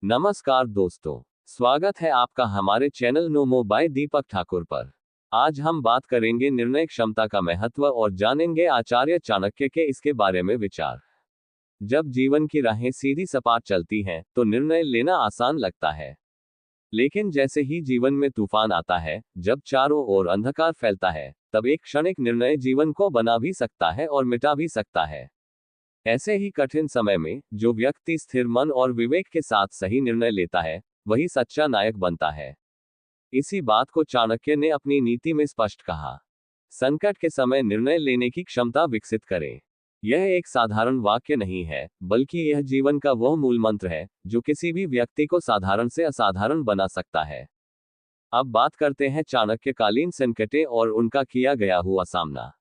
नमस्कार दोस्तों, स्वागत है आपका हमारे चैनल नोमो बाय दीपक ठाकुर पर। आज हम बात करेंगे निर्णय क्षमता का महत्व और जानेंगे आचार्य चाणक्य के इसके बारे में विचार। जब जीवन की राहें सीधी सपाट चलती हैं, तो निर्णय लेना आसान लगता है। लेकिन जैसे ही जीवन में तूफान आता है, जब चारों ओर अंधकार फैलता है, तब एक क्षणिक निर्णय जीवन को बना भी सकता है और मिटा भी सकता है। ऐसे ही कठिन समय में जो व्यक्ति स्थिर मन और विवेक के साथ सही निर्णय लेता है, वही सच्चा नायक बनता है। इसी बात को चाणक्य ने अपनी नीति में स्पष्ट कहा। संकट के समय निर्णय लेने की क्षमता विकसित करें। यह एक साधारण वाक्य नहीं है, बल्कि यह जीवन का वह मूल मंत्र है जो किसी भी व्यक्ति को साधारण से असाधारण बना सकता है। अब बात करते हैं चाणक्यकालीन संकटें और उनका किया गया हुआ सामना।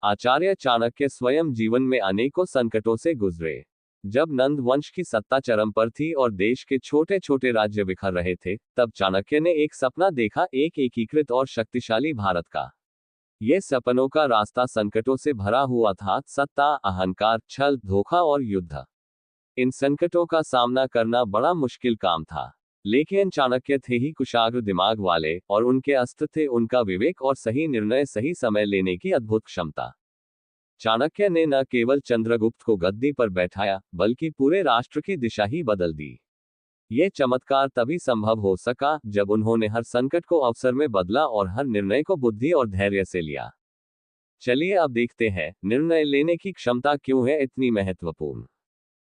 आचार्य चाणक्य स्वयं जीवन में अनेकों संकटों से गुजरे। जब नंद वंश की सत्ता चरम पर थी और देश के छोटे छोटे राज्य बिखर रहे थे, तब चाणक्य ने एक सपना देखा, एक एकीकृत और शक्तिशाली भारत का। ये सपनों का रास्ता संकटों से भरा हुआ था, सत्ता, अहंकार, छल, धोखा और युद्ध। इन संकटों का सामना करना बड़ा मुश्किल काम था। लेकिन चाणक्य थे ही कुशाग्र दिमाग वाले, और उनके अस्त्र थे उनका विवेक और सही निर्णय सही समय लेने की अद्भुत क्षमता। चाणक्य ने न केवल चंद्रगुप्त को गद्दी पर बैठाया, बल्कि पूरे राष्ट्र की दिशा ही बदल दी। ये चमत्कार तभी संभव हो सका जब उन्होंने हर संकट को अवसर में बदला और हर निर्णय को बुद्धि और धैर्य से लिया। चलिए अब देखते हैं, निर्णय लेने की क्षमता क्यों है इतनी महत्वपूर्ण।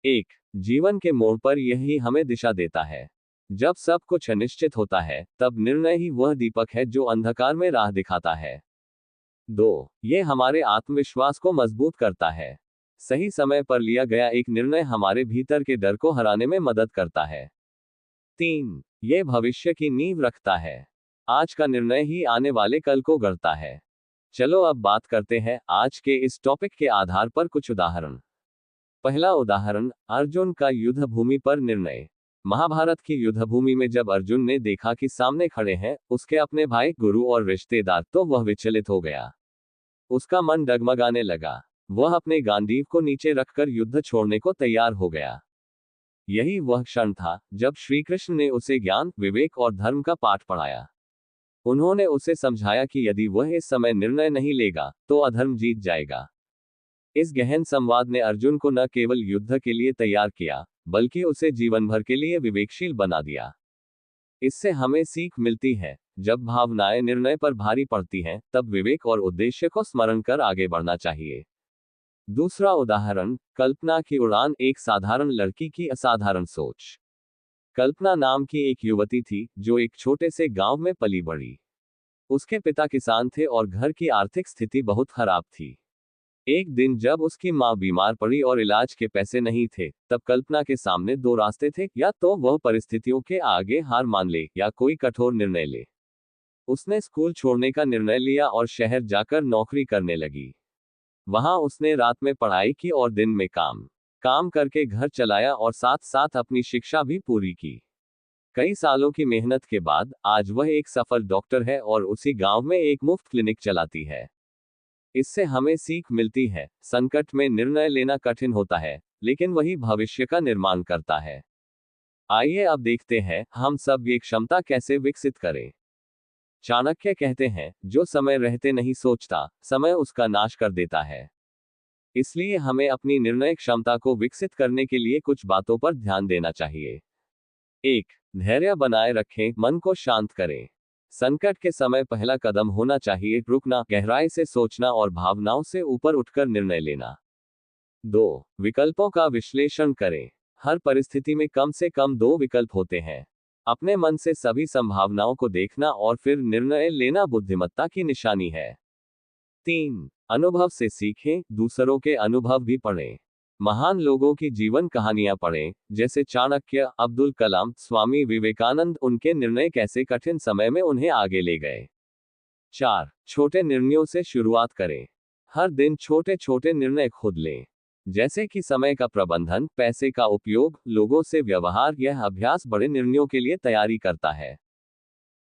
1. जीवन के मोड़ पर यही हमें दिशा देता है। जब सब कुछ अनिश्चित होता है, तब निर्णय ही वह दीपक है जो अंधकार में राह दिखाता है। 2. ये हमारे आत्मविश्वास को मजबूत करता है। सही समय पर लिया गया एक निर्णय हमारे भीतर के डर को हराने में मदद करता है। 3. ये भविष्य की नींव रखता है। आज का निर्णय ही आने वाले कल को गढ़ता है। चलो अब बात करते हैं आज के इस टॉपिक के आधार पर कुछ उदाहरण। पहला उदाहरण, अर्जुन का युद्ध भूमि पर निर्णय। महाभारत की युद्ध भूमि में जब अर्जुन ने देखा कि सामने खड़े हैं उसके अपने भाई, गुरु और रिश्तेदार, तो वह विचलित हो गया। उसका मन डगमगाने लगा। वह अपने गांडीव को नीचे रखकर युद्ध छोड़ने को तैयार हो गया। यही वह क्षण था जब श्री कृष्ण ने उसे ज्ञान, विवेक और धर्म का पाठ पढ़ाया। उन्होंने उसे समझाया कि यदि वह इस समय निर्णय नहीं लेगा तो अधर्म जीत जाएगा। इस गहन संवाद ने अर्जुन को न केवल युद्ध के लिए तैयार किया, बल्कि उसे जीवन भर के लिए विवेकशील बना दिया। इससे हमें सीख मिलती है, जब भावनाएं निर्णय पर भारी पड़ती हैं, तब विवेक और उद्देश्य को स्मरण कर आगे बढ़ना चाहिए। दूसरा उदाहरण, कल्पना की उड़ान, एक साधारण लड़की की असाधारण सोच। कल्पना नाम की एक युवती थी जो एक छोटे से गांव में पली बढ़ी। उसके पिता किसान थे और घर की आर्थिक स्थिति बहुत खराब थी। एक दिन जब उसकी मां बीमार पड़ी और इलाज के पैसे नहीं थे, तब कल्पना के सामने दो रास्ते थे, या तो वह परिस्थितियों के आगे हार मान ले या कोई कठोर निर्णय ले। उसने स्कूल छोड़ने का निर्णय लिया और शहर जाकर नौकरी करने लगी। वहां उसने रात में पढ़ाई की और दिन में काम करके घर चलाया और साथ साथ अपनी शिक्षा भी पूरी की। कई सालों की मेहनत के बाद आज वह एक सफल डॉक्टर है और उसी गांव में एक मुफ्त क्लिनिक चलाती है। इससे हमें सीख मिलती है, संकट में निर्णय लेना कठिन होता है, लेकिन वही भविष्य का निर्माण करता है। आइए अब देखते हैं हम सब ये क्षमता कैसे विकसित करें। चाणक्य कहते हैं, जो समय रहते नहीं सोचता, समय उसका नाश कर देता है। इसलिए हमें अपनी निर्णय क्षमता को विकसित करने के लिए कुछ बातों पर ध्यान देना चाहिए। 1. धैर्य बनाए रखें, मन को शांत करें। संकट के समय पहला कदम होना चाहिए रुकना, गहराई से सोचना और भावनाओं से ऊपर उठकर निर्णय लेना। 2. विकल्पों का विश्लेषण करें। हर परिस्थिति में कम से कम दो विकल्प होते हैं। अपने मन से सभी संभावनाओं को देखना और फिर निर्णय लेना बुद्धिमत्ता की निशानी है। 3. अनुभव से सीखें, दूसरों के अनुभव भी पढ़ें। महान लोगों की जीवन कहानियां पढ़ें, जैसे चाणक्य, अब्दुल कलाम, स्वामी विवेकानंद, उनके निर्णय कैसे कठिन समय में उन्हें आगे ले गए। 4. छोटे निर्णयों से शुरुआत करें। हर दिन छोटे छोटे निर्णय खुद लें, जैसे कि समय का प्रबंधन, पैसे का उपयोग, लोगों से व्यवहार। यह अभ्यास बड़े निर्णयों के लिए तैयारी करता है।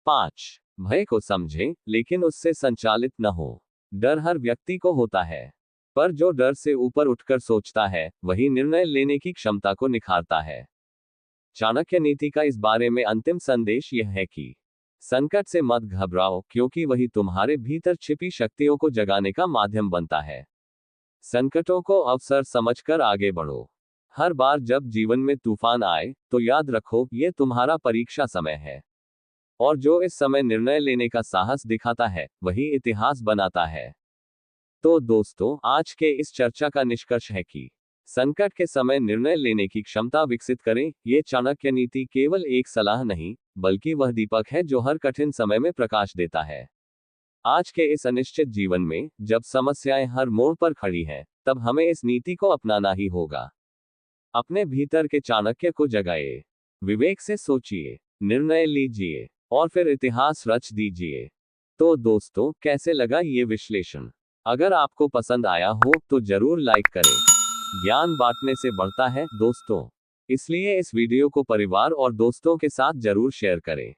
5. भय को समझें, लेकिन उससे संचालित न हो। डर हर व्यक्ति को होता है, पर जो डर से ऊपर उठकर सोचता है, वही निर्णय लेने की क्षमता को निखारता है। चाणक्य नीति का इस बारे में अंतिम संदेश यह है कि संकट से मत घबराओ, क्योंकि वही तुम्हारे भीतर छिपी शक्तियों को जगाने का माध्यम बनता है। संकटों को अवसर समझकर आगे बढ़ो। हर बार जब जीवन में तूफान आए, तो याद रखो, ये तुम्हारा परीक्षा समय है। और जो इस समय निर्णय लेने का साहस दिखाता है, वही इतिहास बनाता है। तो दोस्तों, आज के इस चर्चा का निष्कर्ष है कि संकट के समय निर्णय लेने की क्षमता विकसित करें। ये चाणक्य नीति केवल एक सलाह नहीं, बल्कि वह दीपक है जो हर कठिन समय में प्रकाश देता है। आज के इस अनिश्चित जीवन में, जब समस्याएं हर मोड़ पर खड़ी हैं, तब हमें इस नीति को अपनाना ही होगा। अपने भीतर के चाणक्य को जगाइए, विवेक से सोचिए, निर्णय लीजिए, और फिर इतिहास रच दीजिए। तो दोस्तों, कैसे लगा ये विश्लेषण? अगर आपको पसंद आया हो तो जरूर लाइक करें। ज्ञान बांटने से बढ़ता है दोस्तों, इसलिए इस वीडियो को परिवार और दोस्तों के साथ जरूर शेयर करें।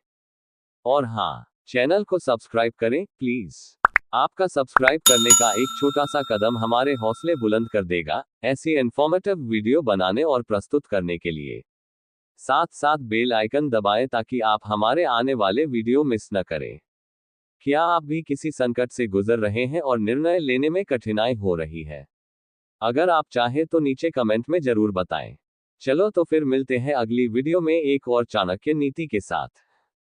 और हाँ, चैनल को सब्सक्राइब करें प्लीज। आपका सब्सक्राइब करने का एक छोटा सा कदम हमारे हौसले बुलंद कर देगा, ऐसी इन्फॉर्मेटिव वीडियो बनाने और प्रस्तुत करने के लिए। साथ साथ बेल आइकन दबाएं ताकि आप हमारे आने वाले वीडियो मिस न करें। क्या आप भी किसी संकट से गुजर रहे हैं और निर्णय लेने में कठिनाई हो रही है? अगर आप चाहें तो नीचे कमेंट में जरूर बताएं। चलो तो फिर मिलते हैं अगली वीडियो में एक और चाणक्य नीति के साथ।